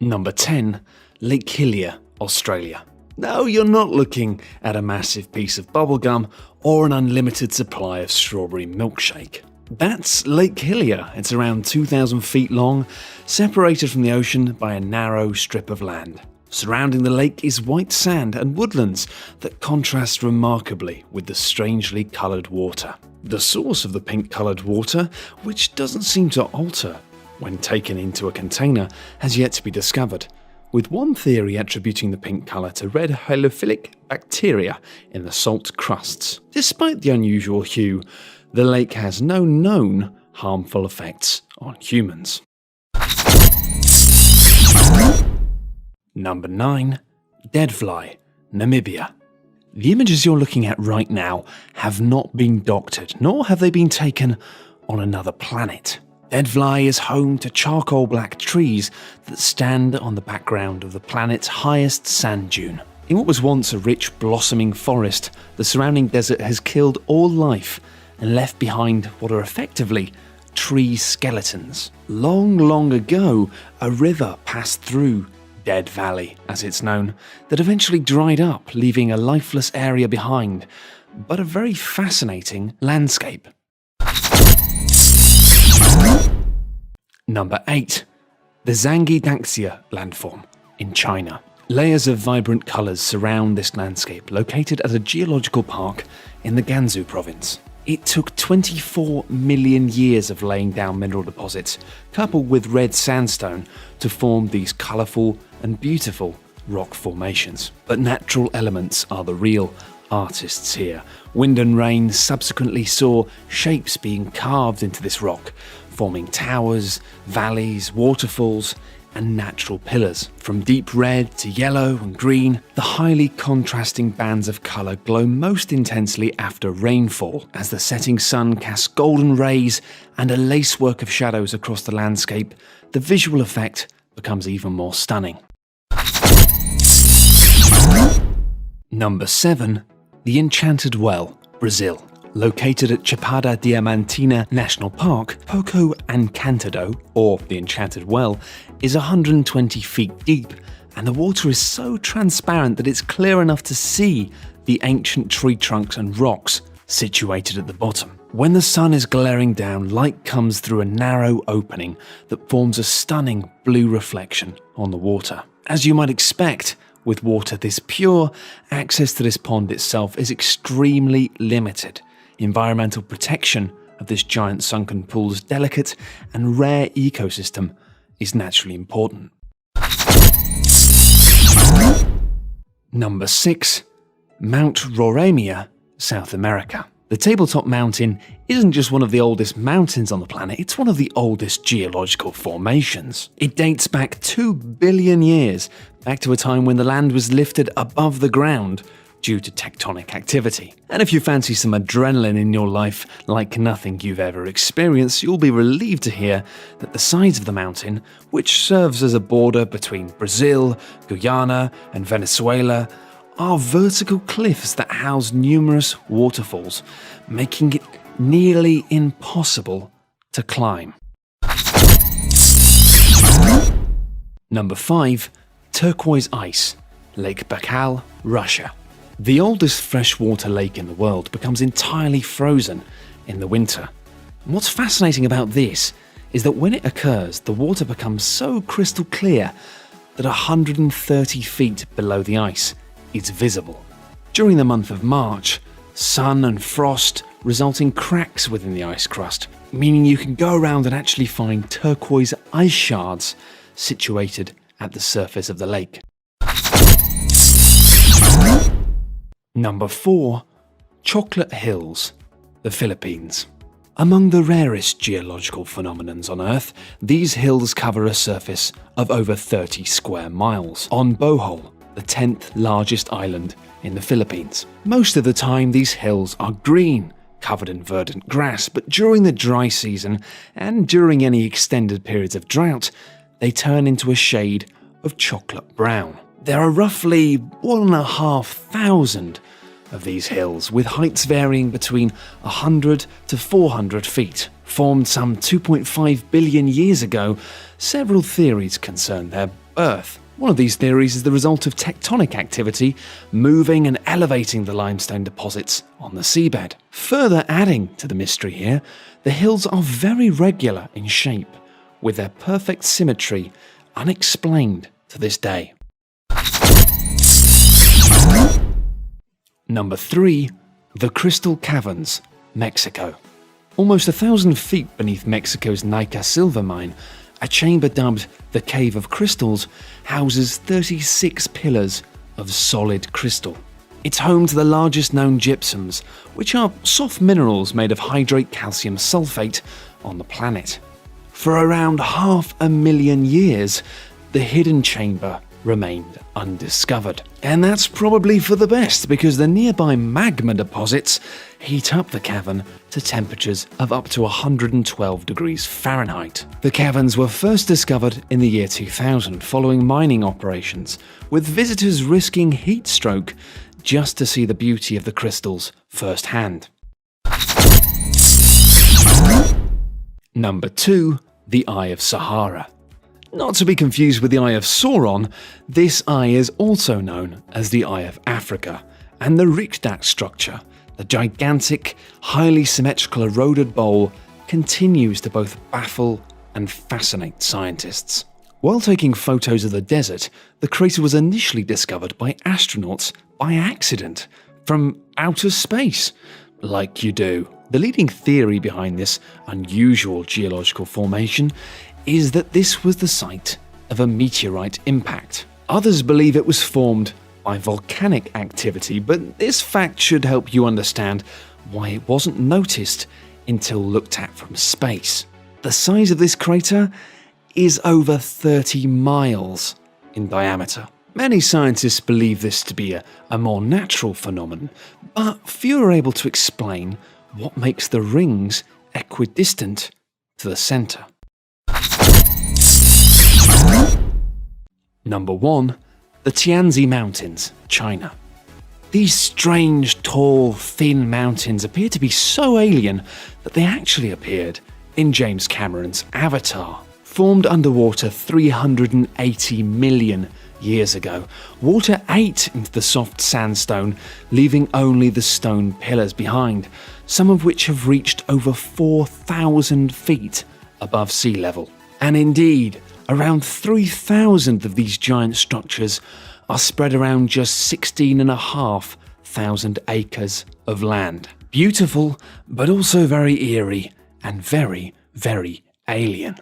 Number 10. Lake Hillier, Australia. No, you're not looking at a massive piece of bubblegum or an unlimited supply of strawberry milkshake. That's Lake Hillier. It's around 2,000 feet long, separated from the ocean by a narrow strip of land. Surrounding the lake is white sand and woodlands that contrast remarkably with the strangely coloured water. The source of the pink-coloured water, which doesn't seem to alter when taken into a container, has yet to be discovered, with one theory attributing the pink colour to red halophilic bacteria in the salt crusts. Despite the unusual hue, the lake has no known harmful effects on humans. Number 9. Deadfly, Namibia. The images you're looking at right now have not been doctored, nor have they been taken on another planet. Deadfly is home to charcoal black trees that stand on the background of the planet's highest sand dune. In what was once a rich blossoming forest, the surrounding desert has killed all life and left behind what are effectively tree skeletons. Long ago, a river passed through Dead Valley, as it's known, that eventually dried up, leaving a lifeless area behind, but a very fascinating landscape. Number 8. The Zhangjiakou landform in China. Layers of vibrant colours surround this landscape, located at a geological park in the Gansu province. It took 24 million years of laying down mineral deposits, coupled with red sandstone, to form these colourful and beautiful rock formations. But natural elements are the real artists here. Wind and rain subsequently saw shapes being carved into this rock, forming towers, valleys, waterfalls, and natural pillars. From deep red to yellow and green, the highly contrasting bands of colour glow most intensely after rainfall, as the setting sun casts golden rays and a lacework of shadows across the landscape. The visual effect becomes even more stunning. Number 7. The Enchanted Well, Brazil. Located at Chapada Diamantina National Park, Poco Encantado, or the Enchanted Well, is 120 feet deep, and the water is so transparent that it's clear enough to see the ancient tree trunks and rocks situated at the bottom. When the sun is glaring down, light comes through a narrow opening that forms a stunning blue reflection on the water. As you might expect, with water this pure, access to this pond itself is extremely limited. Environmental protection of this giant sunken pool's delicate and rare ecosystem is naturally important. Number 6. Mount Roraima, South America. The tabletop mountain isn't just one of the oldest mountains on the planet, it's one of the oldest geological formations. It dates back 2 billion years, back to a time when the land was lifted above the ground due to tectonic activity. And if you fancy some adrenaline in your life like nothing you've ever experienced, you'll be relieved to hear that the sides of the mountain, which serves as a border between Brazil, Guyana, and Venezuela, are vertical cliffs that house numerous waterfalls, making it nearly impossible to climb. Number 5. Turquoise Ice, Lake Baikal, Russia. The oldest freshwater lake in the world becomes entirely frozen in the winter. And what's fascinating about this is that when it occurs, the water becomes so crystal clear that 130 feet below the ice is visible. During the month of March, sun and frost result in cracks within the ice crust, meaning you can go around and actually find turquoise ice shards situated at the surface of the lake. Number 4. Chocolate Hills, the Philippines. Among the rarest geological phenomenons on Earth, these hills cover a surface of over 30 square miles on Bohol, the 10th largest island in the Philippines. Most of the time, these hills are green, covered in verdant grass, but during the dry season and during any extended periods of drought, they turn into a shade of chocolate brown. There are roughly 1,500 of these hills, with heights varying between 100 to 400 feet. Formed some 2.5 billion years ago, several theories concern their Earth. One of these theories is the result of tectonic activity moving and elevating the limestone deposits on the seabed. Further adding to the mystery here, the hills are very regular in shape, with their perfect symmetry unexplained to this day. Number 3. The Crystal Caverns, Mexico. Almost 1,000 feet beneath Mexico's Nica silver mine, a chamber dubbed the Cave of Crystals houses 36 pillars of solid crystal. It's home to the largest known gypsums, which are soft minerals made of hydrate calcium sulfate on the planet. For around 500,000 years, the hidden chamber remained undiscovered. And that's probably for the best, because the nearby magma deposits heat up the cavern to temperatures of up to 112 degrees Fahrenheit. The caverns were first discovered in the year 2000 following mining operations, with visitors risking heat stroke just to see the beauty of the crystals firsthand. Number 2. The Eye of Sahara. Not to be confused with the Eye of Sauron, this eye is also known as the Eye of Africa, and the Riksdag structure, the gigantic, highly symmetrical eroded bowl, continues to both baffle and fascinate scientists. While taking photos of the desert, the crater was initially discovered by astronauts by accident, from outer space, like you do. The leading theory behind this unusual geological formation is that this was the site of a meteorite impact. Others believe it was formed by volcanic activity, but this fact should help you understand why it wasn't noticed until looked at from space. The size of this crater is over 30 miles in diameter. Many scientists believe this to be a more natural phenomenon, but few are able to explain what makes the rings equidistant to the center. Number 1. The Tianzi Mountains, China. These strange, tall, thin mountains appear to be so alien that they actually appeared in James Cameron's Avatar. Formed underwater 380 million years ago, water ate into the soft sandstone, leaving only the stone pillars behind, some of which have reached over 4,000 feet above sea level. And indeed, around 3,000 of these giant structures are spread around just 16,500 acres of land. Beautiful, but also very eerie and very, very alien.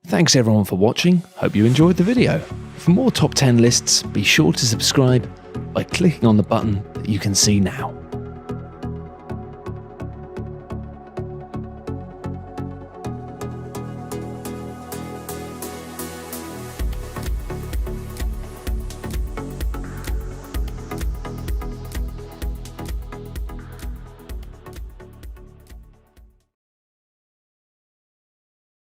Thanks everyone for watching, hope you enjoyed the video. For more top 10 lists, be sure to subscribe by clicking on the button that you can see now.